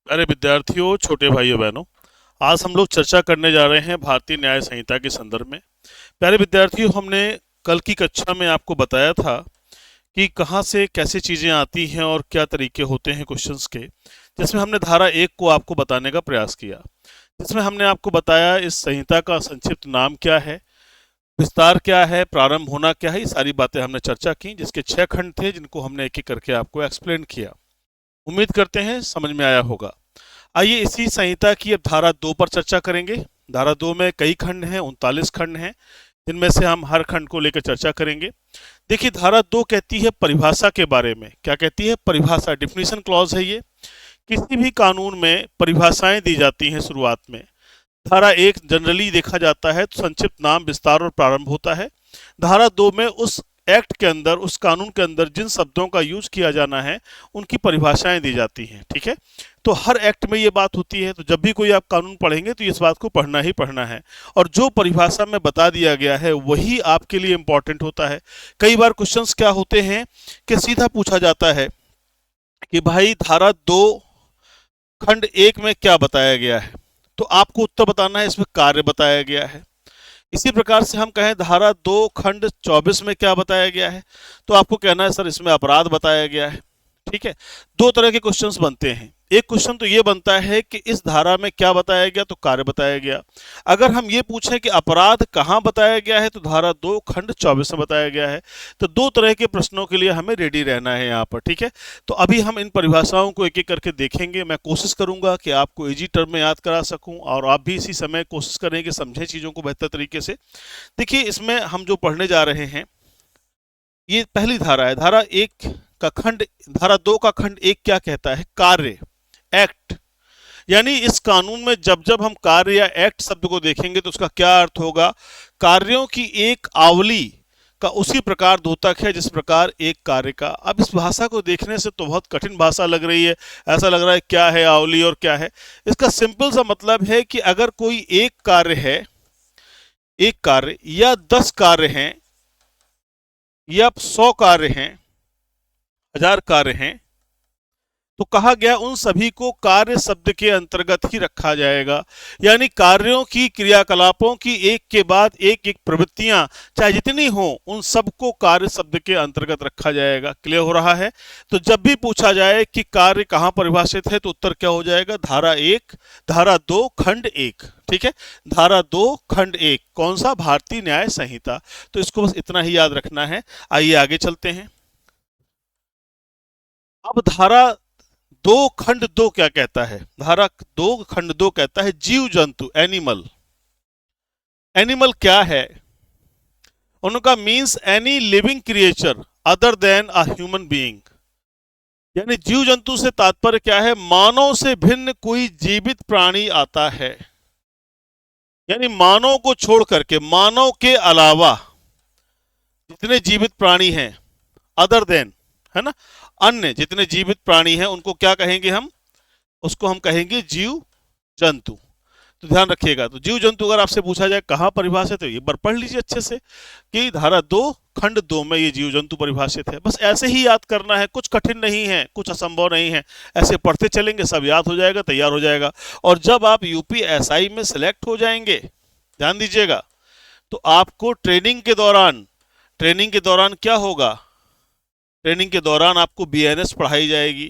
प्यारे विद्यार्थियों, छोटे भाइयों बहनों, आज हम लोग चर्चा करने जा रहे हैं भारतीय न्याय संहिता के संदर्भ में। प्यारे विद्यार्थियों, हमने कल की कक्षा में आपको बताया था कि कहाँ से कैसे चीजें आती हैं और क्या तरीके होते हैं क्वेश्चंस के, जिसमें हमने धारा 1 को आपको बताने का प्रयास किया, जिसमें हमने आपको बताया इस संहिता का संक्षिप्त नाम क्या है, विस्तार क्या है, प्रारंभ होना क्या है। ये सारी बातें हमने चर्चा की, जिसके 6 खंड थे, जिनको हमने एक एक करके आपको एक्सप्लेन किया। उम्मीद करते हैं समझ में आया होगा। आइए इसी संहिता की अब धारा 2 पर चर्चा करेंगे। धारा 2 में कई खंड हैं, 39 खंड हैं, जिनमें से हम हर खंड को लेकर चर्चा करेंगे। देखिए, धारा 2 कहती है परिभाषा के बारे में। क्या कहती है? परिभाषा, डिफिनीशन क्लॉज है ये। किसी भी कानून में परिभाषाएं दी जाती हैं शुरुआत में। धारा 1 जनरली देखा जाता है तो संक्षिप्त नाम, विस्तार और प्रारंभ होता है। धारा 2 में उस एक्ट के अंदर, उस कानून के अंदर जिन शब्दों का यूज किया जाना है, उनकी परिभाषाएं दी जाती हैं। ठीक है, तो हर एक्ट में ये बात होती है। तो जब भी कोई आप कानून पढ़ेंगे तो इस बात को पढ़ना ही पढ़ना है, और जो परिभाषा में बता दिया गया है वही आपके लिए इंपॉर्टेंट होता है। कई बार क्वेश्चंस क्या होते हैं कि सीधा पूछा जाता है कि भाई धारा 2 खंड 1 में क्या बताया गया है, तो आपको उत्तर बताना है इसमें कार्य बताया गया है। इसी प्रकार से हम कहें धारा 2 खंड 24 में क्या बताया गया है, तो आपको कहना है सर इसमें अपराध बताया गया है। ठीक है, दो तरह के क्वेश्चंस बनते हैं। एक क्वेश्चन तो ये बनता है कि इस धारा में क्या बताया गया, तो कार्य बताया गया। अगर हम ये पूछें कि अपराध कहाँ बताया गया है, तो धारा 2 खंड 24 में बताया गया है। तो दो तरह के प्रश्नों के लिए हमें रेडी रहना है यहाँ पर। ठीक है, तो अभी हम इन परिभाषाओं को एक एक करके देखेंगे। मैं कोशिश करूंगा कि आपको इजी टर्म में याद करा सकूं, और आप भी इसी समय कोशिश करें कि समझें चीज़ों को बेहतर तरीके से। देखिए, इसमें हम जो पढ़ने जा रहे हैं, ये पहली धारा है। धारा 1 का खंड, धारा 2 का खंड 1 क्या कहता है? कार्य, एक्ट। यानी इस कानून में जब जब हम कार्य या एक्ट शब्द को देखेंगे तो उसका क्या अर्थ होगा? कार्यों की एक आवली का उसी प्रकार द्योतक है जिस प्रकार एक कार्य का। अब इस भाषा को देखने से तो बहुत कठिन भाषा लग रही है, ऐसा लग रहा है क्या है आवली और क्या है। इसका सिंपल सा मतलब है कि अगर कोई एक कार्य है, एक कार्य या 10 कार्य हैं, या 100 कार्य हैं, 1000 कार्य हैं, तो कहा गया उन सभी को कार्य शब्द के अंतर्गत ही रखा जाएगा। यानी कार्यों की, क्रियाकलापों की एक के बाद एक एक प्रवृत्तियां चाहे जितनी हो, उन सबको कार्य शब्द के अंतर्गत रखा जाएगा। क्लियर हो रहा है? तो जब भी पूछा जाए कि कार्य कहाँ परिभाषित है, तो उत्तर क्या हो जाएगा? धारा 1, धारा 2 खंड 1। ठीक है, धारा 2 खंड 1 कौन सा? भारतीय न्याय संहिता। तो इसको बस इतना ही याद रखना है। आइए आगे चलते हैं। अब धारा 2 खंड 2 क्या कहता है? धारा 2 खंड 2 कहता है जीव जंतु, एनिमल। एनिमल क्या है? उनका means any living creature other than a human being. यानी जीव जंतु से तात्पर्य क्या है? मानव से भिन्न कोई जीवित प्राणी आता है। यानी मानव को छोड़ करके, मानव के अलावा जितने जीवित प्राणी हैं, अदर देन, है ना, अन्य जितने जीवित प्राणी हैं, उनको क्या कहेंगे हम? उसको हम कहेंगे जीव जंतु। तो ध्यान रखिएगा, तो जीव जंतु अगर आपसे पूछा जाए कहाँ परिभाषित है, तो ये बार पढ़ लीजिए अच्छे से कि धारा 2 खंड 2 में ये जीव जंतु परिभाषित है। बस ऐसे ही याद करना है, कुछ कठिन नहीं है, कुछ असंभव नहीं है। ऐसे पढ़ते चलेंगे, सब याद हो जाएगा, तैयार हो जाएगा। और जब आप यूपीएसआई में सिलेक्ट हो जाएंगे, ध्यान दीजिएगा, तो आपको ट्रेनिंग के दौरान क्या होगा? ट्रेनिंग के दौरान आपको बीएनएस पढ़ाई जाएगी।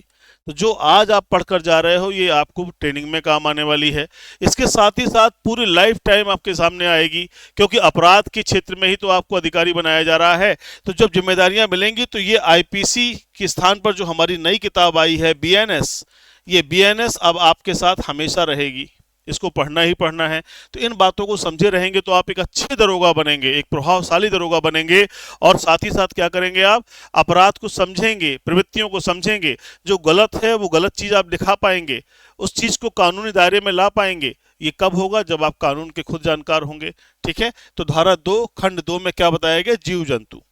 तो जो आज आप पढ़कर जा रहे हो, ये आपको ट्रेनिंग में काम आने वाली है। इसके साथ ही साथ पूरी लाइफ टाइम आपके सामने आएगी, क्योंकि अपराध के क्षेत्र में ही तो आपको अधिकारी बनाया जा रहा है। तो जब जिम्मेदारियां मिलेंगी, तो ये आईपीसी के स्थान पर जो हमारी नई किताब आई है बीएनएस, ये बीएनएस अब आपके साथ हमेशा रहेगी। इसको पढ़ना ही पढ़ना है। तो इन बातों को समझे रहेंगे तो आप एक अच्छे दरोगा बनेंगे, एक प्रभावशाली दरोगा बनेंगे। और साथ ही साथ क्या करेंगे? आप अपराध को समझेंगे, प्रवृत्तियों को समझेंगे। जो गलत है वो गलत चीज़ आप दिखा पाएंगे, उस चीज़ को कानूनी दायरे में ला पाएंगे। ये कब होगा? जब आप कानून के खुद जानकार होंगे। ठीक है, तो धारा 2 खंड 2 में क्या बताया गया? जीव जंतु।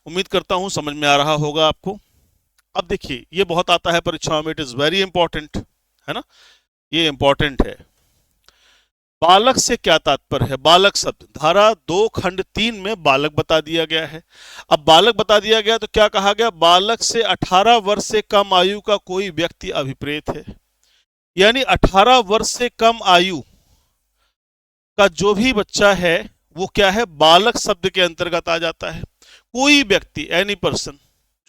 उम्मीद करता हूं समझ में आ रहा होगा आपको। अब देखिए, ये बहुत आता है परीक्षाओं में, इट इज़ वेरी इंपॉर्टेंट, है ना, ये इंपॉर्टेंट है। बालक से क्या तात्पर्य है? बालक शब्द धारा 2 खंड 3 में बालक बता दिया गया है। अब बालक बता दिया गया तो क्या कहा गया? बालक से 18 वर्ष से कम आयु का कोई व्यक्ति अभिप्रेत है। यानी 18 वर्ष से कम आयु का जो भी बच्चा है वो क्या है, बालक शब्द के अंतर्गत आ जाता है। कोई व्यक्ति, एनी पर्सन,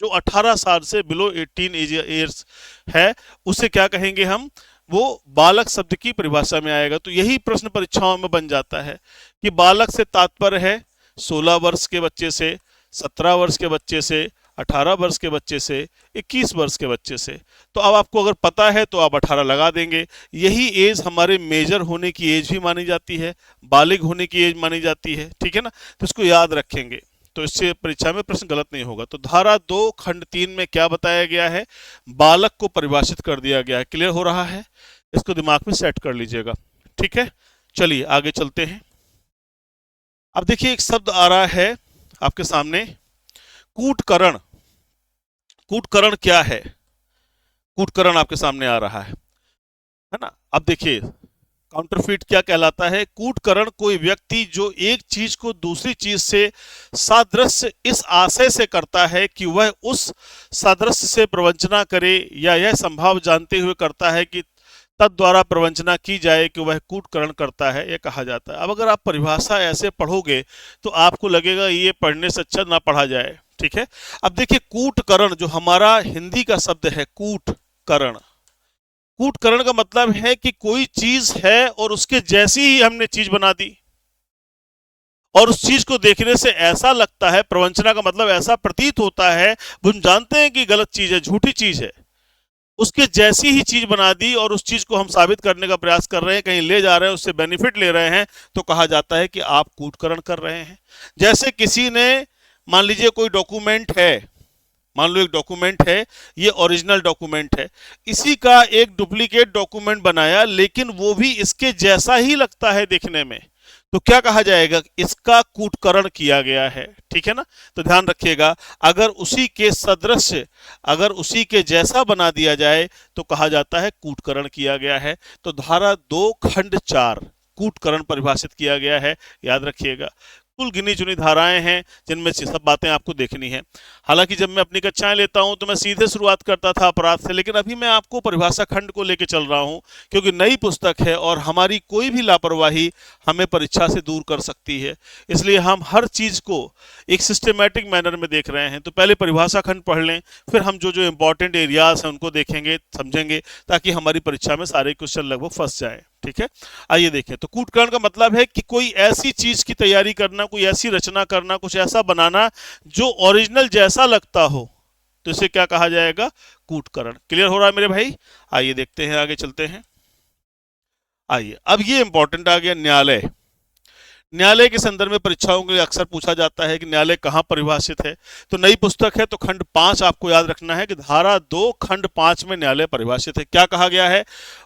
जो 18 साल से बिलो 18 ईयर्स है, उसे क्या कहेंगे हम, वो बालक शब्द की परिभाषा में आएगा। तो यही प्रश्न परीक्षाओं में बन जाता है कि बालक से तात्पर्य है 16 वर्ष के बच्चे से, 17 वर्ष के बच्चे से, 18 वर्ष के बच्चे से, 21 वर्ष के बच्चे से। तो अब आपको अगर पता है तो आप 18 लगा देंगे। यही एज हमारे मेजर होने की एज भी मानी जाती है, बालिग होने की एज मानी जाती है, ठीक है ना। तो इसको याद रखेंगे, तो इससे परीक्षा में प्रश्न गलत नहीं होगा। तो धारा 2 खंड 3 में क्या बताया गया है, बालक को परिभाषित कर दिया गया है। क्लियर हो रहा है, इसको दिमाग में सेट कर लीजिएगा, ठीक है। चलिए आगे चलते हैं। अब देखिए एक शब्द आ रहा है आपके सामने, कूटकरण। कूटकरण क्या है, कूटकरण आपके सामने आ रहा है ना। अब देखिए काउंटरफीट क्या कहलाता है। कूटकरण कोई व्यक्ति जो एक चीज को दूसरी चीज से सादृश्य इस आशय से करता है कि वह उस सादृश्य से प्रवंचना करे, या यह संभाव जानते हुए करता है कि तद द्वारा प्रवंचना की जाए कि वह कूटकरण करता है, यह कहा जाता है। अब अगर आप परिभाषा ऐसे पढ़ोगे तो आपको लगेगा ये पढ़ने से अच्छा ना पढ़ा जाए, ठीक है। अब देखिए कूटकरण जो हमारा हिंदी का शब्द है, कूटकरण, कूटकरण का मतलब है कि कोई चीज है और उसके जैसी ही हमने चीज बना दी, और उस चीज को देखने से ऐसा लगता है, प्रवंचना का मतलब ऐसा प्रतीत होता है, हम जानते हैं कि गलत चीज है, झूठी चीज है, उसके जैसी ही चीज बना दी और उस चीज को हम साबित करने का प्रयास कर रहे हैं, कहीं ले जा रहे हैं, उससे बेनिफिट ले रहे हैं, तो कहा जाता है कि आप कूटकरण कर रहे हैं। जैसे किसी ने, मान लीजिए कोई डॉक्यूमेंट है, मान लो एक डॉक्यूमेंट है, ये ओरिजिनल डॉक्यूमेंट है, इसी का एक डुप्लीकेट डॉक्यूमेंट बनाया, लेकिन वो भी इसके जैसा ही लगता है देखने में, तो क्या कहा जाएगा, इसका कूटकरण किया गया है, ठीक है ना। तो ध्यान रखिएगा, अगर उसी के सदृश, अगर उसी के जैसा बना दिया जाए तो कहा जाता है कूटकरण किया गया है। तो धारा 2 खंड 4 कूटकरण परिभाषित किया गया है, याद रखिएगा। कुल गिनी चुनी धाराएं हैं जिनमें से सब बातें आपको देखनी है। हालांकि जब मैं अपनी कक्षाएं लेता हूं तो मैं सीधे शुरुआत करता था अपराध से, लेकिन अभी मैं आपको परिभाषा खंड को लेकर चल रहा हूं, क्योंकि नई पुस्तक है और हमारी कोई भी लापरवाही हमें परीक्षा से दूर कर सकती है। इसलिए हम हर चीज को एक सिस्टमेटिक मैनर में देख रहे हैं। तो पहले परिभाषा खंड पढ़ लें, फिर हम जो जो इंपॉर्टेंट एरियाज हैं उनको देखेंगे, समझेंगे, ताकि हमारी परीक्षा में सारे क्वेश्चन लगभग फंस जाए, ठीक है। आइए देखें। तो कूटकरण का मतलब है कि कोई ऐसी चीज की तैयारी करना, कोई ऐसी रचना करना, कुछ ऐसा बनाना जो ओरिजिनल जैसा लगता हो, तो इसे क्या कहा जाएगा, कूटकरण। क्लियर हो रहा है मेरे भाई। आइए देखते हैं, आगे चलते हैं। आइए, अब ये इंपॉर्टेंट आ गया, न्यायालय। न्यायालय के संदर्भ में परीक्षाओं के लिए अक्सर पूछा जाता है कि न्यायालय कहाँ परिभाषित है। तो नई पुस्तक है तो खंड 5 आपको याद रखना है कि धारा 2 खंड 5 में न्यायालय परिभाषित है। क्या कहा गया है,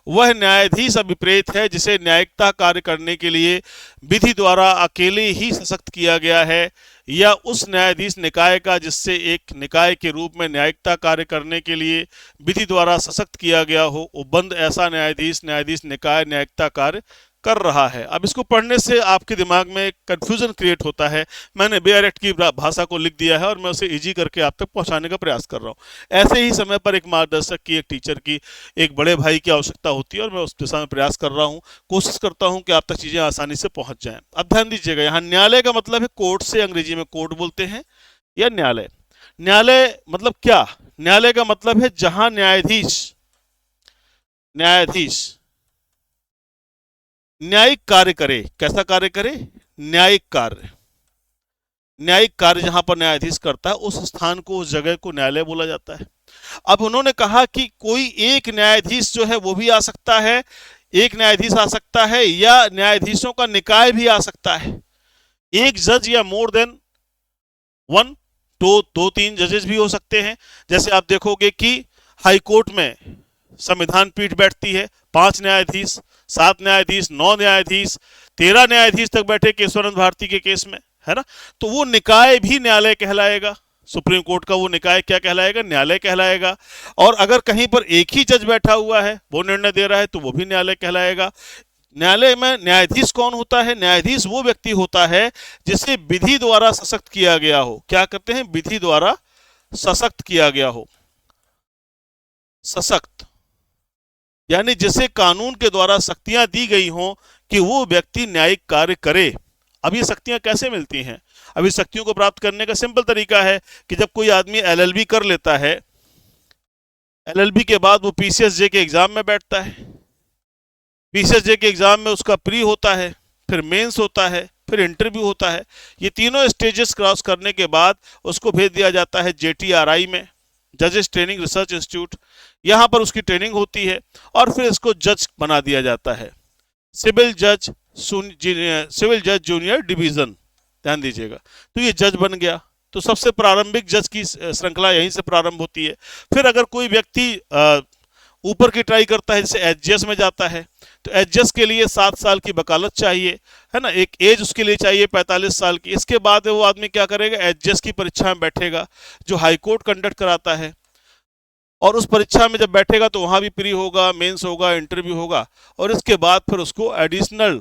वह न्यायाधीश अभिप्रेत है जिसे न्यायिकता कार्य करने के लिए विधि द्वारा अकेले ही सशक्त किया गया है, या उस न्यायाधीश निकाय का जिससे एक निकाय के रूप में न्यायिकता कार्य करने के लिए विधि द्वारा सशक्त किया गया हो, उपबंध ऐसा न्यायाधीश, न्यायाधीश निकाय न्यायिकता कार्य कर रहा है। अब इसको पढ़ने से आपके दिमाग में कंफ्यूजन क्रिएट होता है। मैंने बेयर एक्ट की भाषा को लिख दिया है और मैं उसे इजी करके आप तक पहुंचाने का प्रयास कर रहा हूं। ऐसे ही समय पर एक मार्गदर्शक की, एक टीचर की, एक बड़े भाई की आवश्यकता होती है और मैं उस दिशा में प्रयास कर रहा हूं, कोशिश करता हूं कि आप तक चीजें आसानी से पहुंच जाएं। अब ध्यान दीजिएगा, यहाँ न्यायालय का मतलब है कोर्ट से, अंग्रेजी में कोर्ट बोलते हैं, या न्यायालय। न्यायालय मतलब क्या, न्यायालय का मतलब है जहां न्यायाधीश न्यायिक कार्य करे। कैसा कार्य करे, न्यायिक कार्य। न्यायिक कार्य जहां पर न्यायाधीश करता है उस स्थान को, उस जगह को न्यायालय बोला जाता है। अब उन्होंने कहा कि कोई एक न्यायाधीश जो है वो भी आ सकता है, एक न्यायाधीश आ सकता है, या न्यायाधीशों का निकाय भी आ सकता है। एक जज या मोर देन वन, दो तीन जजेस भी हो सकते हैं। जैसे आप देखोगे कि हाई कोर्ट में संविधान पीठ बैठती है, 5 न्यायाधीश, 7 न्यायाधीश, 9 न्यायाधीश, 13 न्यायाधीश तक बैठे केशवानंद भारती के केस में, है ना। तो वो निकाय भी न्यायालय कहलाएगा। सुप्रीम कोर्ट का वो निकाय क्या कहलाएगा, न्यायालय कहलाएगा। और अगर कहीं पर एक ही जज बैठा हुआ है, वो निर्णय दे रहा है, तो वो भी न्यायालय कहलाएगा। न्यायालय में न्यायाधीश कौन होता है, न्यायाधीश वो व्यक्ति होता है जिसे विधि द्वारा सशक्त किया गया हो। क्या कहते हैं, विधि द्वारा सशक्त किया गया हो, सशक्त, यानी जिसे कानून के द्वारा शक्तियां दी गई हों कि वो व्यक्ति न्यायिक कार्य करे। अब ये शक्तियां कैसे मिलती हैं? अब इस शक्तियों को प्राप्त करने का सिंपल तरीका है कि जब कोई आदमी एलएलबी कर लेता है, एलएलबी के बाद वो पीसीएसजे के एग्जाम में बैठता है, पीसीएसजे के एग्जाम में उसका प्री होता है, फिर मेंस होता है, फिर इंटरव्यू होता है। ये तीनों स्टेजेस क्रॉस करने के बाद उसको भेज दिया जाता है जेटीआरआई में, जजेस ट्रेनिंग रिसर्च इंस्टीट्यूट। यहाँ पर उसकी ट्रेनिंग होती है और फिर इसको जज बना दिया जाता है, सिविल जज, सिविल जज जूनियर डिवीजन, ध्यान दीजिएगा। तो ये जज बन गया। तो सबसे प्रारंभिक जज की श्रृंखला यहीं से प्रारंभ होती है। फिर अगर कोई व्यक्ति ऊपर की ट्राई करता है, जैसे एचजीएस में जाता है, तो एचजीएस के लिए 7 साल की वकालत चाहिए, है ना, एक एज उसके लिए चाहिए 45 साल की। इसके बाद वो आदमी क्या करेगा, एचजीएस की परीक्षा में बैठेगा जो हाईकोर्ट कंडक्ट कराता है, और उस परीक्षा में जब बैठेगा तो वहां भी प्री होगा, मेंस होगा, इंटरव्यू होगा, और इसके बाद फिर उसको एडिशनल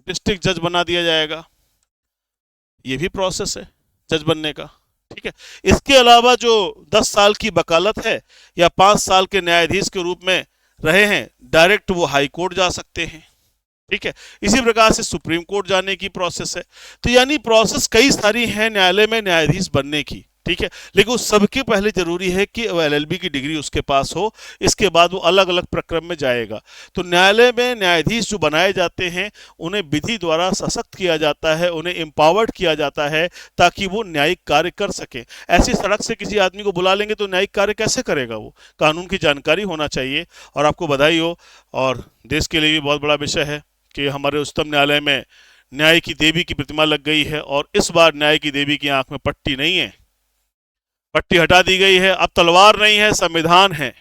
डिस्ट्रिक्ट जज बना दिया जाएगा। ये भी प्रोसेस है जज बनने का, ठीक है। इसके अलावा जो 10 साल की वकालत है या 5 साल के न्यायाधीश के रूप में रहे हैं, डायरेक्ट वो हाई कोर्ट जा सकते हैं, ठीक है। इसी प्रकार से सुप्रीम कोर्ट जाने की प्रोसेस है। तो यानी प्रोसेस कई सारी है न्यायालय में न्यायाधीश बनने की, ठीक है। लेकिन उस सबके पहले जरूरी है कि एलएलबी की डिग्री उसके पास हो, इसके बाद वो अलग अलग प्रक्रम में जाएगा। तो न्यायालय में न्यायाधीश जो बनाए जाते हैं उन्हें विधि द्वारा सशक्त किया जाता है, उन्हें एम्पावर्ड किया जाता है ताकि वो न्यायिक कार्य कर सके। ऐसी सड़क से किसी आदमी को बुला लेंगे तो न्यायिक कार्य कैसे करेगा? वो कानून की जानकारी होना चाहिए। और आपको बधाई हो, और देश के लिए भी बहुत बड़ा विषय है कि हमारे उच्चतम न्यायालय में न्याय की देवी की प्रतिमा लग गई है, और इस बार न्याय की देवी की आंख में पट्टी नहीं है, पट्टी हटा दी गई है। अब तलवार नहीं है, संविधान है।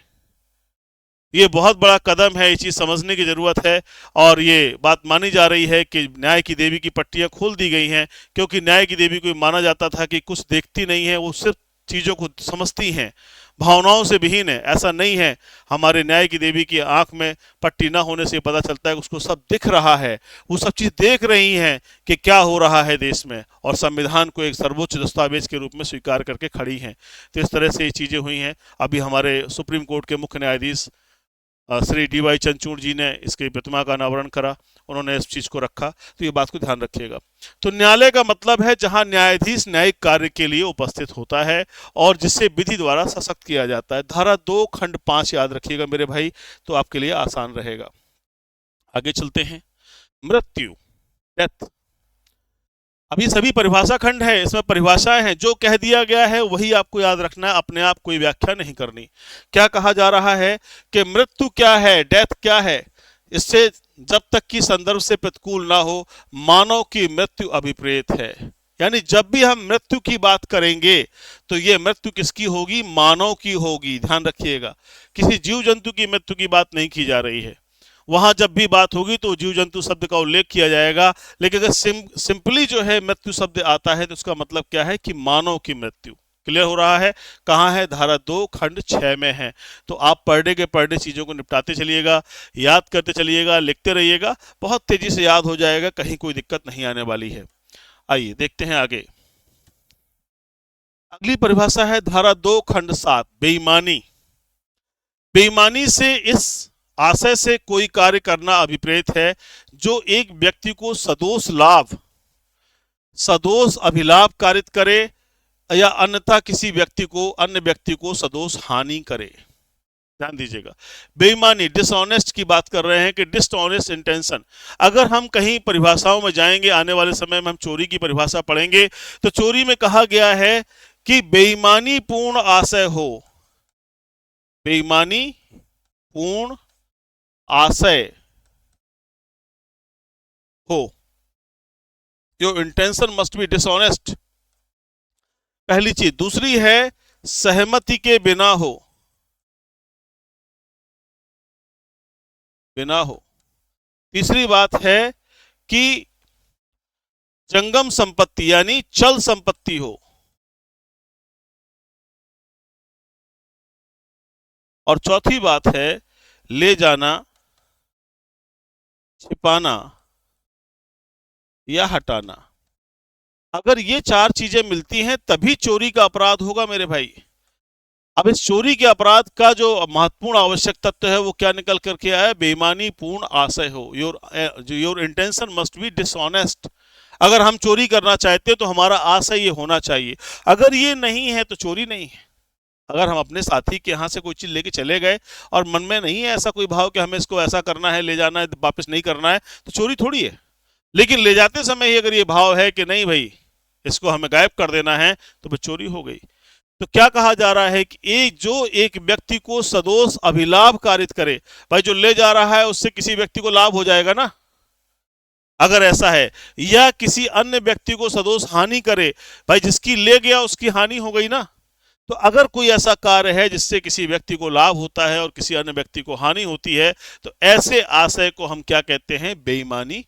ये बहुत बड़ा कदम है, ये चीज समझने की जरूरत है। और ये बात मानी जा रही है कि न्याय की देवी की पट्टियां खोल दी गई हैं, क्योंकि न्याय की देवी को माना जाता था कि कुछ देखती नहीं है, वो सिर्फ चीजों को समझती हैं, भावनाओं से विहीन है। ऐसा नहीं है। हमारे न्याय की देवी की आंख में पट्टी ना होने से पता चलता है कि उसको सब दिख रहा है, वो सब चीज देख रही हैं कि क्या हो रहा है देश में, और संविधान को एक सर्वोच्च दस्तावेज के रूप में स्वीकार करके खड़ी हैं। तो इस तरह से ये चीजें हुई हैं। अभी हमारे सुप्रीम कोर्ट के मुख्य न्यायाधीश श्री डी वाई चंद्रचूड़ जी ने इसकी प्रतिमा का अनावरण करा, उन्होंने इस चीज को रखा। तो ये बात को ध्यान रखिएगा। तो न्यायालय का मतलब है जहां न्यायाधीश न्यायिक कार्य के लिए उपस्थित होता है और जिसे विधि द्वारा सशक्त किया जाता है। धारा 2 खंड 5 याद रखिएगा मेरे भाई, तो आपके लिए आसान रहेगा। आगे चलते हैं। मृत्यु, डेथ। अब ये सभी परिभाषा खंड है, इसमें परिभाषाएं हैं। जो कह दिया गया है वही आपको याद रखना है, अपने आप कोई व्याख्या नहीं करनी। क्या कहा जा रहा है कि मृत्यु क्या है, डेथ क्या है, इससे जब तक कि संदर्भ से प्रतिकूल ना हो, मानव की मृत्यु अभिप्रेत है। यानी जब भी हम मृत्यु की बात करेंगे तो ये मृत्यु किसकी होगी? मानव की होगी। ध्यान रखिएगा, किसी जीव जंतु की मृत्यु की बात नहीं की जा रही है। वहां जब भी बात होगी तो जीव जंतु शब्द का उल्लेख किया जाएगा, लेकिन अगर सिंपली जो है मृत्यु शब्द आता है तो उसका मतलब क्या है कि मानव की मृत्यु। क्लियर हो रहा है? कहाँ है? धारा 2 खंड 6 में है। तो आप पर डे के पर डे चीजों को निपटाते चलिएगा, याद करते चलिएगा, लिखते रहिएगा, बहुत तेजी से याद हो जाएगा, कहीं कोई दिक्कत नहीं आने वाली है। आइए देखते हैं आगे। अगली परिभाषा है धारा 2 खंड 7, बेईमानी। बेईमानी से इस आशय से कोई कार्य करना अभिप्रेत है जो एक व्यक्ति को सदोष लाभ, सदोष अभिलाभ कारित करे या अन्यथा किसी व्यक्ति को, अन्य व्यक्ति को सदोष हानि करे। ध्यान दीजिएगा, बेईमानी, डिसऑनेस्ट की बात कर रहे हैं कि डिसऑनेस्ट इंटेंशन। अगर हम कहीं परिभाषाओं में जाएंगे, आने वाले समय में हम चोरी की परिभाषा पढ़ेंगे, तो चोरी में कहा गया है कि बेईमानी पूर्ण आशय हो, बेईमानी पूर्ण आशय हो, your intention must be dishonest, पहली चीज। दूसरी है सहमति के बिना हो, बिना हो। तीसरी बात है कि जंगम संपत्ति यानी चल संपत्ति हो, और चौथी बात है ले जाना, छिपाना या हटाना। अगर ये 4 चीजें मिलती हैं तभी चोरी का अपराध होगा मेरे भाई। अब इस चोरी के अपराध का जो महत्वपूर्ण आवश्यक तत्व है वो क्या निकल करके आया है? बेईमानी पूर्ण आशय हो, your intention must be dishonest. अगर हम चोरी करना चाहते हैं तो हमारा आशय ये होना चाहिए। अगर ये नहीं है तो चोरी नहीं है। अगर हम अपने साथी के यहाँ से कोई चीज लेके चले गए और मन में नहीं है ऐसा कोई भाव कि हमें इसको ऐसा करना है, ले जाना है, वापस नहीं करना है, तो चोरी थोड़ी है। लेकिन ले जाते समय ही अगर ये भाव है कि नहीं भाई इसको हमें गायब कर देना है, तो फिर चोरी हो गई। तो क्या कहा जा रहा है कि एक व्यक्ति को सदोष अभिलाभ कारित करे, भाई जो ले जा रहा है उससे किसी व्यक्ति को लाभ हो जाएगा ना, अगर ऐसा है, या किसी अन्य व्यक्ति को सदोष हानि करे, भाई जिसकी ले गया उसकी हानि हो गई ना। तो अगर कोई ऐसा कार्य है जिससे किसी व्यक्ति को लाभ होता है और किसी अन्य व्यक्ति को हानि होती है, तो ऐसे आशय को हम क्या कहते हैं? बेईमानी।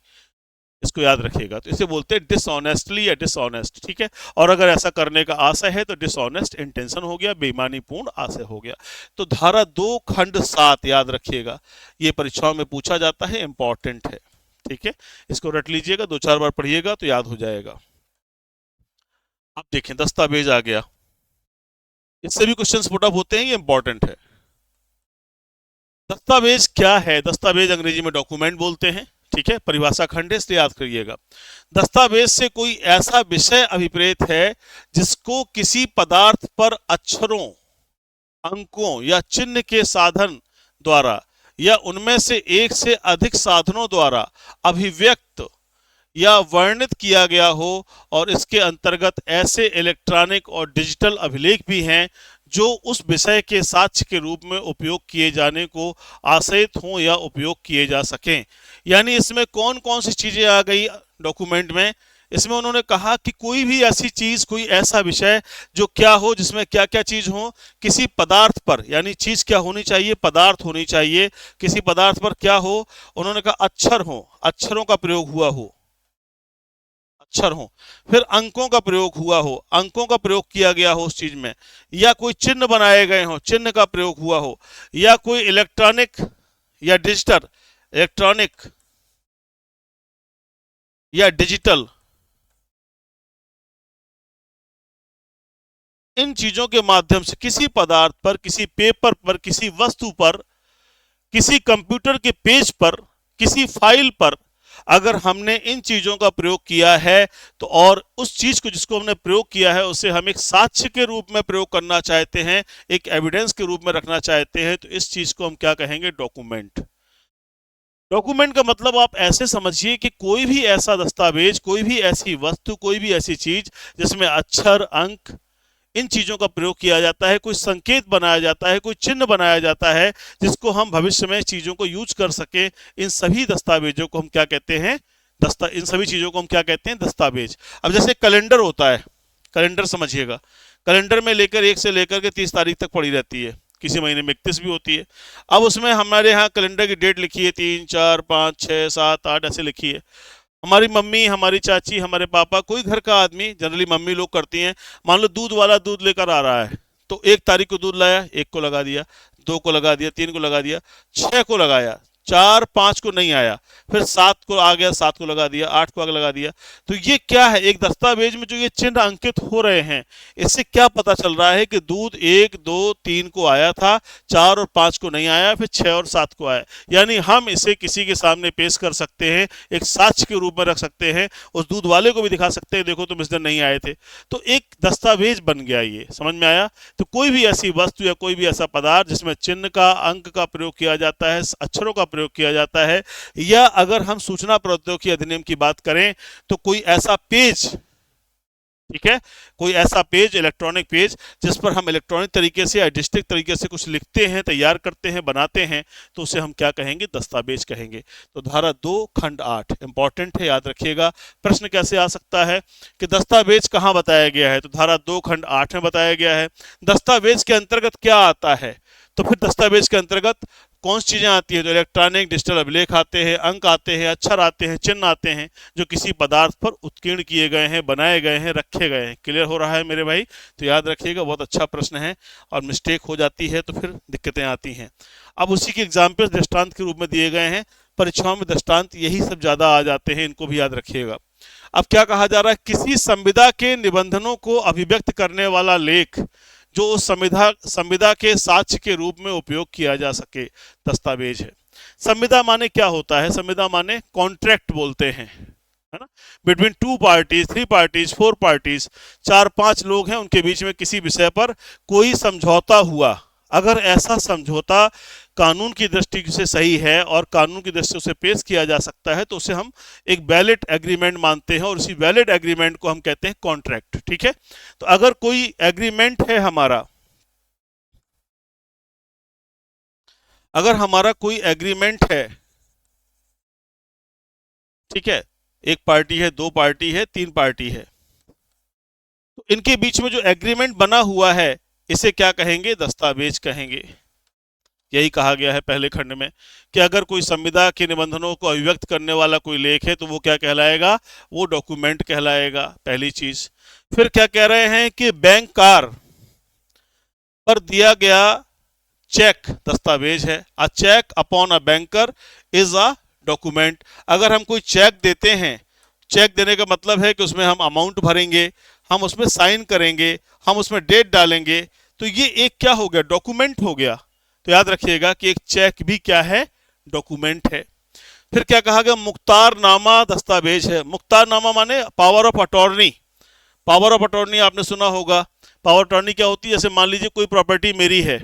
इसको याद रखिएगा। तो इसे बोलते हैं डिसऑनेस्टली या डिसऑनेस्ट, ठीक है। और अगर ऐसा करने का आशय है तो डिसऑनेस्ट इंटेंशन हो गया, बेईमानी पूर्ण आशय हो गया। तो धारा 2 खंड 7 याद रखिएगा, ये परीक्षाओं में पूछा जाता है, इंपॉर्टेंट है, ठीक है। इसको रट लीजिएगा, 2-4 बार पढ़िएगा तो याद हो जाएगा। अब देखें दस्तावेज आ गया, इससे भी क्वेश्चंस पुट अप होते हैं, ये इंपॉर्टेंट है। दस्तावेज क्या है? दस्तावेज अंग्रेजी में डॉक्यूमेंट बोलते हैं, ठीक है। परिभाषा खंड है इसलिए याद करिएगा। दस्तावेज से कोई ऐसा विषय अभिप्रेत है जिसको किसी पदार्थ पर अक्षरों, अंकों या चिन्ह के साधन द्वारा या उनमें से एक से अधिक साधनों द्वारा अभिव्यक्त या वर्णित किया गया हो, और इसके अंतर्गत ऐसे इलेक्ट्रॉनिक और डिजिटल अभिलेख भी हैं जो उस विषय के साक्ष्य के रूप में उपयोग किए जाने को आशयित हों या उपयोग किए जा सकें। यानी इसमें कौन कौन सी चीजें आ गई डॉक्यूमेंट में? इसमें उन्होंने कहा कि कोई भी ऐसी चीज, कोई ऐसा विषय जो क्या हो, जिसमें क्या क्या चीज हो, किसी पदार्थ पर, यानी चीज क्या होनी चाहिए? पदार्थ होनी चाहिए। किसी पदार्थ पर क्या हो? उन्होंने कहा अक्षर हो, अक्षरों का प्रयोग हुआ हो, अक्षर हो। फिर अंकों का प्रयोग हुआ हो, अंकों का प्रयोग किया गया हो उस चीज में, या कोई चिन्ह बनाए गए हो, चिन्ह का प्रयोग हुआ हो, या कोई इलेक्ट्रॉनिक या डिजिटल, इलेक्ट्रॉनिक या डिजिटल, इन चीजों के माध्यम से किसी पदार्थ पर, किसी पेपर पर, किसी वस्तु पर, किसी कंप्यूटर के पेज पर, किसी फाइल पर अगर हमने इन चीजों का प्रयोग किया है, तो और उस चीज को जिसको हमने प्रयोग किया है उसे हम एक साक्ष्य के रूप में प्रयोग करना चाहते हैं, एक एविडेंस के रूप में रखना चाहते हैं, तो इस चीज को हम क्या कहेंगे? डॉक्यूमेंट। डॉक्यूमेंट का मतलब आप ऐसे समझिए कि कोई भी ऐसा दस्तावेज, कोई भी ऐसी वस्तु, कोई भी ऐसी चीज जिसमें अक्षर, अंक, इन चीजों का प्रयोग किया जाता है, कोई संकेत बनाया जाता है, कोई चिन्ह बनाया जाता है, जिसको हम भविष्य में चीजों को यूज कर सके, इन सभी दस्तावेजों को हम क्या कहते हैं? इन सभी चीजों को हम क्या कहते हैं? दस्तावेज। अब जैसे कैलेंडर होता है, कैलेंडर समझिएगा, कैलेंडर में लेकर 1 से लेकर के 30 तारीख तक पड़ी रहती है, किसी महीने में 31 भी होती है। अब उसमें हमारे यहाँ कैलेंडर की डेट लिखी है 3, 4, 5, 6, 7, 8 ऐसे लिखी है। हमारी मम्मी, हमारी चाची, हमारे पापा, कोई घर का आदमी, जनरली मम्मी लोग करती हैं, मान लो दूध वाला दूध लेकर आ रहा है, तो 1 तारीख को दूध लाया, 1 को लगा दिया, 2 को लगा दिया, 3 को लगा दिया, 6 को लगाया, 4, 5 को नहीं आया, फिर 7 को आ गया, 7 को लगा दिया, 8 को आगे लगा दिया। तो ये क्या है? एक दस्तावेज में जो ये चिन्ह अंकित हो रहे हैं, इससे क्या पता चल रहा है कि दूध 1, 2, 3 को आया था, 4 और 5 को नहीं आया, फिर 6 और 7 को आया। यानी हम इसे किसी के सामने पेश कर सकते हैं, एक साक्ष्य के रूप में रख सकते हैं, उस दूध वाले को भी दिखा सकते हैं, देखो तुम इस दिन नहीं आए थे। तो एक दस्तावेज बन गया, ये समझ में आया? तो कोई भी ऐसी वस्तु या कोई भी ऐसा पदार्थ जिसमें चिन्ह का, अंक का प्रयोग किया जाता है, अक्षरों का प्रयोग किया जाता है, या अगर हम सूचना प्रौद्योगिकी अधिनियम की बात करें तो कोई ऐसा पेज, ठीक है, कोई ऐसा पेज, इलेक्ट्रॉनिक पेज, जिस पर हम इलेक्ट्रॉनिक तरीके से या डिजिटल तरीके से कुछ लिखते हैं, तैयार करते हैं, बनाते हैं, तो उसे हम क्या कहेंगे? दस्तावेज कहेंगे। तो धारा 2 खंड 8 इंपॉर्टेंट है, याद रखिएगा। प्रश्न कैसे आ सकता है कि दस्तावेज कहाँ बताया गया है? तो धारा 2 खंड 8 में बताया गया है। दस्तावेज के अंतर्गत क्या आता है? तो फिर दस्तावेज के अंतर्गत कौन सी चीजें आती है? तो इलेक्ट्रॉनिक, डिजिटल अभिलेख आते हैं, अंक आते हैं, अक्षर आते हैं, चिन्ह आते हैं, जो किसी पदार्थ पर उत्कीर्ण किए गए हैं, बनाए गए हैं, रखे गए हैं। क्लियर हो रहा है मेरे भाई? तो याद रखिएगा, बहुत अच्छा प्रश्न है, और मिस्टेक हो जाती है तो फिर दिक्कतें आती हैं। अब उसी के एग्जाम्पल दृष्टांत के रूप में दिए गए हैं, परीक्षाओं में दृष्टांत यही सब ज्यादा आ जाते हैं, इनको भी याद रखिएगा। अब क्या कहा जा रहा है? किसी संविदा के निबंधनों को अभिव्यक्त करने वाला लेख जो उस संविदा संविदा के साक्ष्य के रूप में उपयोग किया जा सके दस्तावेज है। संविदा माने क्या होता है? संविदा माने कॉन्ट्रैक्ट बोलते हैं, है ना, between two parties, three parties, four parties, चार पांच लोग हैं, उनके बीच में किसी विषय पर कोई समझौता हुआ। अगर ऐसा समझौता कानून की दृष्टि से सही है और कानून की दृष्टि से उसे पेश किया जा सकता है तो उसे हम एक वैलिड एग्रीमेंट मानते हैं और उसी वैलिड एग्रीमेंट को हम कहते हैं कॉन्ट्रैक्ट। ठीक है, तो अगर कोई एग्रीमेंट है हमारा, अगर हमारा कोई एग्रीमेंट है, ठीक है, एक पार्टी है, दो पार्टी है, तीन पार्टी है, तो इनके बीच में जो एग्रीमेंट बना हुआ है इसे क्या कहेंगे? दस्तावेज कहेंगे। यही कहा गया है पहले खंड में कि अगर कोई संविदा के निबंधनों को अभिव्यक्त करने वाला कोई लेख है तो वो क्या कहलाएगा? वो डॉक्यूमेंट कहलाएगा, पहली चीज। फिर क्या कह रहे हैं कि बैंकर पर दिया गया चेक दस्तावेज है। A cheque upon a banker is a document. अगर हम कोई चेक देते हैं, चेक देने का मतलब है कि उसमें हम अमाउंट भरेंगे, हम उसमें साइन करेंगे, हम उसमें डेट डालेंगे, तो ये एक क्या हो गया? डॉक्यूमेंट हो गया। तो याद रखिएगा कि एक चेक भी क्या है? डॉक्यूमेंट है। फिर क्या कहा गया? मुख्तारनामा दस्तावेज है। मुख्तारनामा माने power of attorney. Power of attorney आपने सुना होगा। पावर अटॉर्नी क्या होती है? जैसे मान लीजिए कोई प्रॉपर्टी मेरी है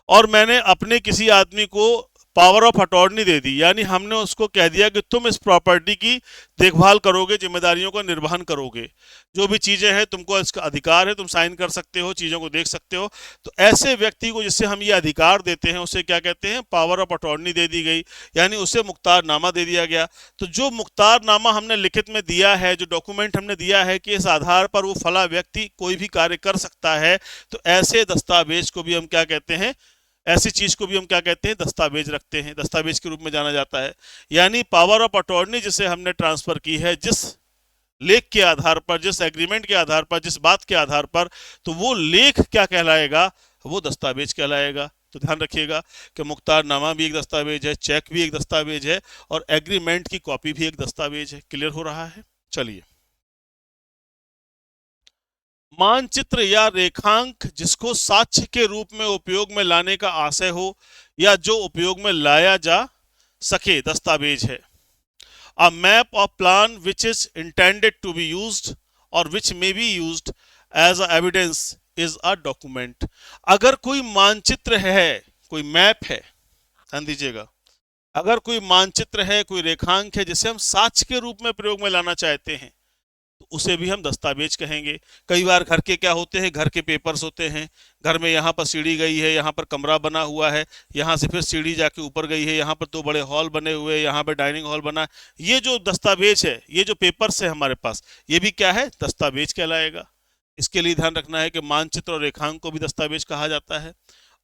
और मैंने अपने किसी आदमी को पावर ऑफ अटॉर्नी दे दी, यानी हमने उसको कह दिया कि तुम इस प्रॉपर्टी की देखभाल करोगे, जिम्मेदारियों का निर्वहन करोगे, जो भी चीजें हैं तुमको इसका अधिकार है, तुम साइन कर सकते हो, चीजों को देख सकते हो। तो ऐसे व्यक्ति को जिससे हम ये अधिकार देते हैं उसे क्या कहते हैं? पावर ऑफ अटॉर्नी दे दी गई, यानी उसे मुख्तारनामा दे दिया गया। तो जो मुख्तारनामा हमने लिखित में दिया है, जो डॉक्यूमेंट हमने दिया है कि इस आधार पर वो फला व्यक्ति कोई भी कार्य कर सकता है, तो ऐसे दस्तावेज को भी हम क्या कहते हैं? ऐसी चीज को भी हम क्या कहते हैं? दस्तावेज रखते हैं, दस्तावेज के रूप में जाना जाता है। यानी पावर ऑफ अटॉर्नी जिसे हमने ट्रांसफर की है, जिस लेख के आधार पर, जिस एग्रीमेंट के आधार पर, जिस बात के आधार पर, तो वो लेख क्या कहलाएगा? वो दस्तावेज कहलाएगा। तो ध्यान रखिएगा कि मुख्तारनामा भी एक दस्तावेज है, चेक भी एक दस्तावेज है और एग्रीमेंट की कॉपी भी एक दस्तावेज है। क्लियर हो रहा है? चलिए, मानचित्र या रेखांक जिसको साक्ष्य के रूप में उपयोग में लाने का आशय हो या जो उपयोग में लाया जा सके, दस्तावेज है। A map of plan which is intended to be used और which may be used as a evidence is a document. अगर कोई मानचित्र है, कोई मैप है, ध्यान दीजिएगा, अगर कोई मानचित्र है, कोई रेखांक है जिसे हम साक्ष्य के रूप में प्रयोग में लाना चाहते हैं तो उसे भी हम दस्तावेज कहेंगे। कई बार घर के क्या होते हैं? घर के पेपर्स होते हैं। घर में यहाँ पर सीढ़ी गई है, यहाँ पर कमरा बना हुआ है, यहाँ से फिर सीढ़ी जाके ऊपर गई है, यहाँ पर दो बड़े हॉल बने हुए हैं, यहाँ पर डाइनिंग हॉल बना। ये जो दस्तावेज है, ये जो पेपर्स है हमारे पास, ये भी क्या है? दस्तावेज कहलाएगा। इसके लिए ध्यान रखना है कि मानचित्र और रेखांक को भी दस्तावेज कहा जाता है।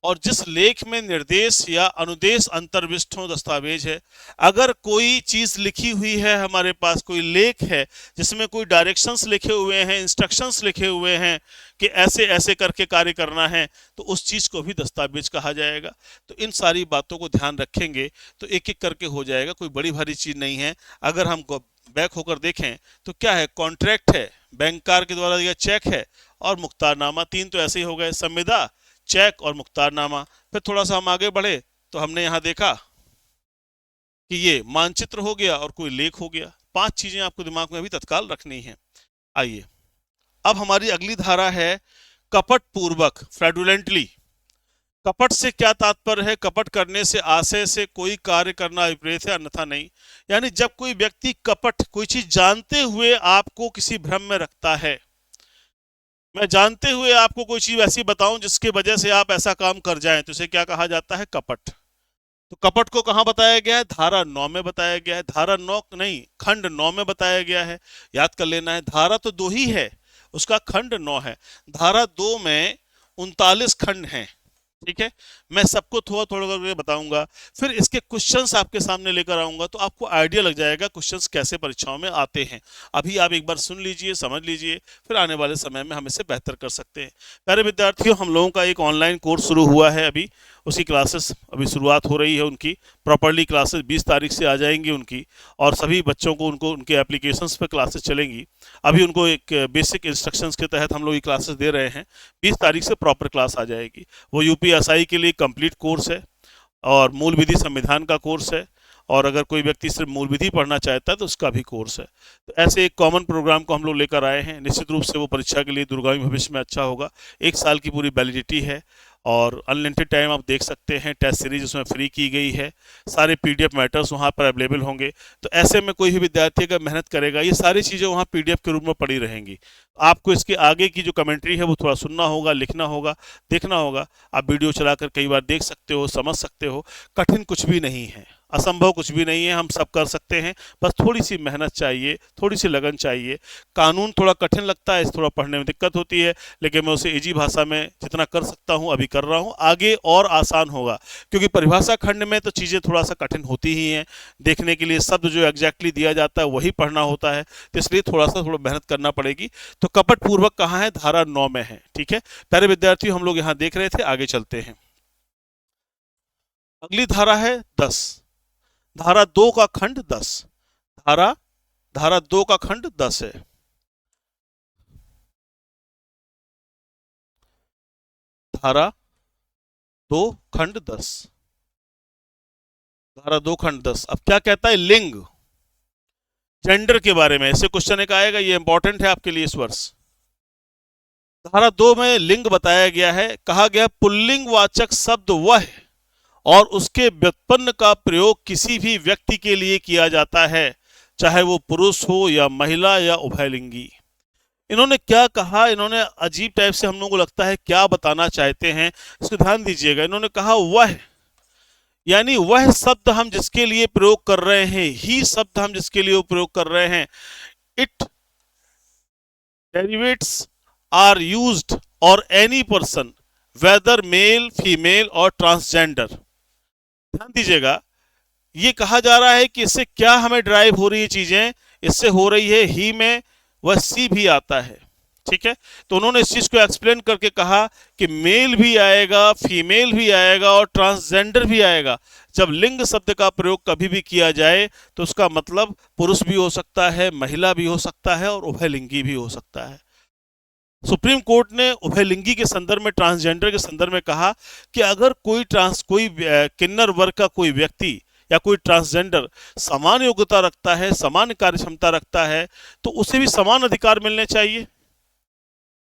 और जिस लेख में निर्देश या अनुदेश अंतर्विष्ट हो, दस्तावेज है। अगर कोई चीज लिखी हुई है हमारे पास, कोई लेख है जिसमें कोई डायरेक्शंस लिखे हुए हैं, इंस्ट्रक्शंस लिखे हुए हैं कि ऐसे ऐसे करके कार्य करना है, तो उस चीज को भी दस्तावेज कहा जाएगा। तो इन सारी बातों को ध्यान रखेंगे तो एक एक करके हो जाएगा, कोई बड़ी भारी चीज नहीं है। अगर हम बैक होकर देखें तो क्या है? कॉन्ट्रैक्ट है, बैंकर के द्वारा दिया चेक है और मुख्तारनामा। तीन तो ऐसे ही हो गए, संविदा, चेक और मुख्तारनामा। फिर थोड़ा सा हम आगे बढ़े तो हमने यहां देखा कि ये मानचित्र हो गया और कोई लेख हो गया। पांच चीजें आपको दिमाग में अभी तत्काल रखनी है। आइए, अब हमारी अगली धारा है कपट पूर्वक, फ्रैडुलेंटली। कपट से क्या तात्पर्य है? कपट करने से, आशय से कोई कार्य करना विपरीत है, अन्यथा नहीं। यानी जब कोई व्यक्ति कपट, कोई चीज जानते हुए आपको किसी भ्रम में रखता है, मैं जानते हुए आपको कोई चीज ऐसी बताऊं जिसकी वजह से आप ऐसा काम कर जाएं, तो इसे क्या कहा जाता है? कपट। तो कपट को कहां बताया गया है? धारा 9 में बताया गया है। धारा 9 नहीं, खंड 9 में बताया गया है। याद कर लेना है, धारा तो दो ही है, उसका खंड 9 है। धारा 2 में 39 खंड हैं। ठीक है, मैं सबको थोड़ा थोड़ा करके बताऊंगा, फिर इसके क्वेश्चंस आपके सामने लेकर आऊंगा तो आपको आइडिया लग जाएगा क्वेश्चंस कैसे परीक्षाओं में आते हैं। अभी आप एक बार सुन लीजिए, समझ लीजिए, फिर आने वाले समय में हम इसे बेहतर कर सकते हैं। प्यारे विद्यार्थियों, हम लोगों का एक ऑनलाइन कोर्स शुरू हुआ है अभी, उसकी क्लासेस अभी शुरुआत हो रही है उनकी। प्रॉपरली क्लासेस 20 तारीख से आ जाएंगी उनकी, और सभी बच्चों को उनको उनके एप्लीकेशंस पे क्लासेस चलेंगी। अभी उनको एक बेसिक इंस्ट्रक्शंस के तहत हम लोग ये क्लासेस दे रहे हैं। 20 तारीख से प्रॉपर क्लास आ जाएगी। वो यूपीएसआई के लिए कंप्लीट कोर्स है और मूल विधि संविधान का कोर्स है, और अगर कोई व्यक्ति सिर्फ मूल विधि पढ़ना चाहता है तो उसका भी कोर्स है। तो ऐसे एक कॉमन प्रोग्राम को हम लोग लेकर आए हैं। निश्चित रूप से वो परीक्षा के लिए दूरगामी भविष्य में अच्छा होगा। 1 साल की पूरी वैलिडिटी है और अनलिमिटेड टाइम आप देख सकते हैं। टेस्ट सीरीज उसमें फ्री की गई है। सारे पीडीएफ मैटर्स वहाँ पर अवेलेबल होंगे। तो ऐसे में कोई भी विद्यार्थी अगर मेहनत करेगा, ये सारी चीज़ें वहाँ पीडीएफ के रूप में पड़ी रहेंगी। आपको इसके आगे की जो कमेंट्री है वो थोड़ा सुनना होगा, लिखना होगा, देखना होगा। आप वीडियो चलाकर कई बार देख सकते हो, समझ सकते हो। कठिन कुछ भी नहीं है, असंभव कुछ भी नहीं है, हम सब कर सकते हैं। बस थोड़ी सी मेहनत चाहिए, थोड़ी सी लगन चाहिए। कानून थोड़ा कठिन लगता है, इस थोड़ा पढ़ने में दिक्कत होती है, लेकिन मैं उसे इजी भाषा में जितना कर सकता हूं अभी कर रहा हूं। आगे और आसान होगा, क्योंकि परिभाषा खंड में तो चीज़ें थोड़ा सा कठिन होती ही हैं। देखने के लिए शब्द जो एग्जैक्टली दिया जाता है वही पढ़ना होता है, तो इसलिए थोड़ा मेहनत करना पड़ेगी। तो कपट पूर्वक कहाँ है? धारा 9 में है। ठीक है प्यारे विद्यार्थियों, हम लोग यहाँ देख रहे थे, आगे चलते हैं। अगली धारा है 10। धारा 2 का खंड 10। धारा धारा 2 का खंड 10 है। धारा 2 खंड 10। धारा 2 खंड 10 अब क्या कहता है? लिंग, जेंडर के बारे में। इससे क्वेश्चन एक आएगा, ये इंपॉर्टेंट है आपके लिए इस वर्ष। धारा 2 में लिंग बताया गया है। कहा गया पुल्लिंग वाचक शब्द वह और उसके व्युत्पन्न का प्रयोग किसी भी व्यक्ति के लिए किया जाता है, चाहे वो पुरुष हो या महिला या उभयलिंगी। इन्होंने क्या कहा? इन्होंने अजीब टाइप से, हम लोगों को लगता है क्या बताना चाहते हैं, इसको ध्यान दीजिएगा। इन्होंने कहा वह, यानी वह शब्द हम जिसके लिए प्रयोग कर रहे हैं, ही शब्द हम जिसके लिए प्रयोग कर रहे हैं, इट डेरिवेट्स आर यूज्ड और any person whether male female और ट्रांसजेंडर। ध्यान दीजिएगा, ये कहा जा रहा है कि इससे क्या हमें ड्राइव हो रही है चीजें। इससे हो रही है ही में वह सी भी आता है। ठीक है, तो उन्होंने इस चीज को एक्सप्लेन करके कहा कि मेल भी आएगा, फीमेल भी आएगा और ट्रांसजेंडर भी आएगा। जब लिंग शब्द का प्रयोग कभी भी किया जाए तो उसका मतलब पुरुष भी हो सकता है, महिला भी हो सकता है और उभयलिंगी भी हो सकता है। सुप्रीम कोर्ट ने उभयलिंगी के संदर्भ में, ट्रांसजेंडर के संदर्भ में कहा कि अगर कोई किन्नर वर्ग का कोई व्यक्ति या कोई ट्रांसजेंडर समान योग्यता रखता है, समान कार्य क्षमता रखता है, तो उसे भी समान अधिकार मिलने चाहिए।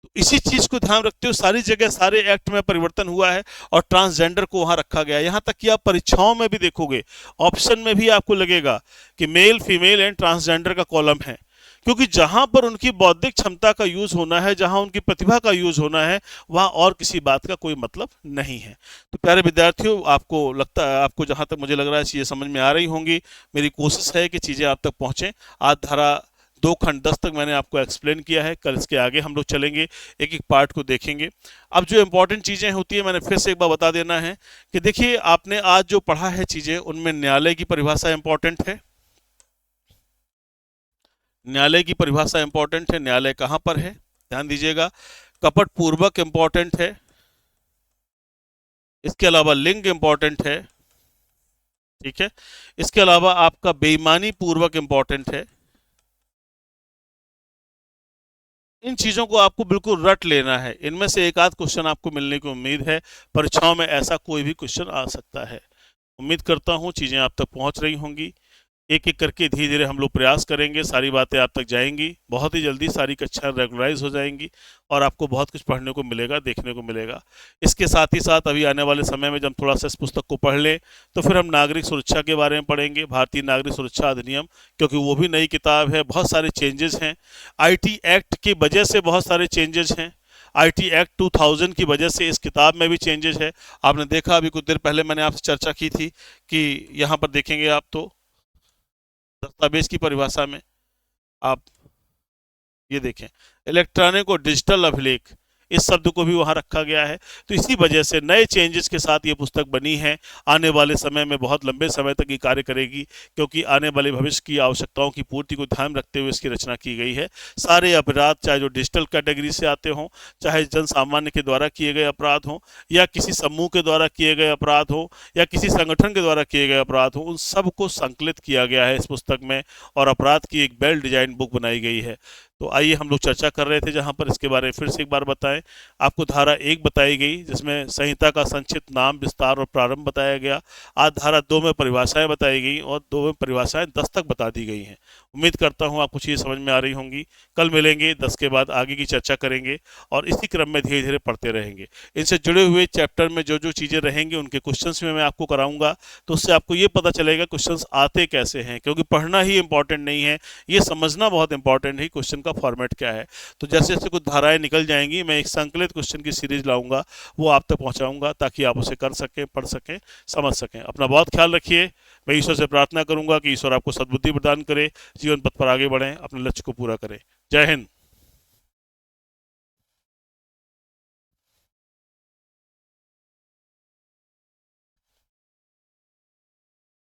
तो इसी चीज को ध्यान रखते हुए सारी जगह, सारे एक्ट में परिवर्तन हुआ है और ट्रांसजेंडर को वहां रखा गया। यहां तक कि आप परीक्षाओं में भी देखोगे, ऑप्शन में भी आपको लगेगा कि मेल फीमेल एंड ट्रांसजेंडर का कॉलम है, क्योंकि जहां पर उनकी बौद्धिक क्षमता का यूज होना है, जहां उनकी प्रतिभा का यूज होना है, वहां और किसी बात का कोई मतलब नहीं है। तो प्यारे विद्यार्थियों, आपको लगता है, आपको जहां तक मुझे लग रहा है चीजें समझ में आ रही होंगी। मेरी कोशिश है कि चीजें आप तक पहुंचे। आज धारा 2 खंड 10 तक मैंने आपको एक्सप्लेन किया है। कल इसके आगे हम लोग चलेंगे, एक एक पार्ट को देखेंगे। अब जो इंपॉर्टेंट चीजें होती है, मैंने फिर से एक बार बता देना है कि देखिए, आपने आज जो पढ़ा है चीजें, उनमें न्यायालय की परिभाषा इंपॉर्टेंट है। न्यायालय की परिभाषा इंपॉर्टेंट है। न्यायालय कहां पर है, ध्यान दीजिएगा। कपट पूर्वक इंपॉर्टेंट है। इसके अलावा लिंग इंपॉर्टेंट है। ठीक है, इसके अलावा आपका बेईमानी पूर्वक इंपॉर्टेंट है। इन चीजों को आपको बिल्कुल रट लेना है। इनमें से एक आध क्वेश्चन आपको मिलने की उम्मीद है। परीक्षाओं में ऐसा कोई भी क्वेश्चन आ सकता है। उम्मीद करता हूं चीजें आप तक पहुंच रही होंगी। एक एक करके धीरे धीरे हम लोग प्रयास करेंगे, सारी बातें आप तक जाएंगी। बहुत ही जल्दी सारी कक्षाएं रेगुलराइज हो जाएंगी और आपको बहुत कुछ पढ़ने को मिलेगा, देखने को मिलेगा। इसके साथ ही साथ अभी आने वाले समय में जब थोड़ा सा इस पुस्तक को पढ़ लें, तो फिर हम नागरिक सुरक्षा के बारे में पढ़ेंगे, भारतीय नागरिक सुरक्षा अधिनियम, क्योंकि वो भी नई किताब है। बहुत सारे चेंजेस हैं। आईटी एक्ट की वजह से बहुत सारे चेंजेस हैं। आईटी एक्ट 2000 की वजह से इस किताब में भी चेंजेस है। आपने देखा, अभी कुछ देर पहले मैंने आपसे चर्चा की थी कि यहाँ पर देखेंगे आप, तो दस्तावेज की परिभाषा में आप ये देखें, इलेक्ट्रॉनिक और डिजिटल अभिलेख, इस शब्द को भी वहाँ रखा गया है। तो इसी वजह से नए चेंजेस के साथ ये पुस्तक बनी है। आने वाले समय में बहुत लंबे समय तक ये कार्य करेगी, क्योंकि आने वाले भविष्य की आवश्यकताओं की पूर्ति को ध्यान रखते हुए इसकी रचना की गई है। सारे अपराध, चाहे जो डिजिटल कैटेगरी से आते हों, चाहे जन सामान्य के द्वारा किए गए अपराध हों, या किसी समूह के द्वारा किए गए अपराध हों, या किसी संगठन के द्वारा किए गए अपराध हों, उन सब को संकलित किया गया है इस पुस्तक में और अपराध की एक वेल डिजाइन बुक बनाई गई है। तो आइए हम लोग चर्चा कर रहे थे जहां पर इसके बारे में फिर से एक बार बताएं। आपको धारा 1 बताई गई जिसमें संहिता का संक्षिप्त नाम, विस्तार और प्रारंभ बताया गया। आज धारा 2 में परिभाषाएं बताई गई और 2 में परिभाषाएं 10 तक बता दी गई हैं। उम्मीद करता हूं आपको चीज़ समझ में आ रही होंगी। कल मिलेंगे, 10 के बाद आगे की चर्चा करेंगे और इसी क्रम में धीरे धीरे पढ़ते रहेंगे। इनसे जुड़े हुए चैप्टर में जो जो चीज़ें रहेंगी उनके क्वेश्चंस में मैं आपको कराऊंगा, तो उससे आपको ये पता चलेगा क्वेश्चंस आते कैसे हैं, क्योंकि पढ़ना ही इंपॉर्टेंट नहीं है, ये समझना बहुत इंपॉर्टेंट है क्वेश्चन का फॉर्मेट क्या है। तो जैसे जैसे कुछ धाराएं निकल जाएंगी, मैं एक संकलित क्वेश्चन की सीरीज लाऊंगा, वो आप तक पहुंचाऊंगा ताकि आप उसे कर सकें, पढ़ सकें, समझ सकें। अपना बहुत ख्याल रखिए। मैं ईश्वर से प्रार्थना करूंगा कि ईश्वर आपको सद्बुद्धि प्रदान करे, जीवन पथ पर आगे बढ़ें, अपने लक्ष्य को पूरा करें। जय हिंद।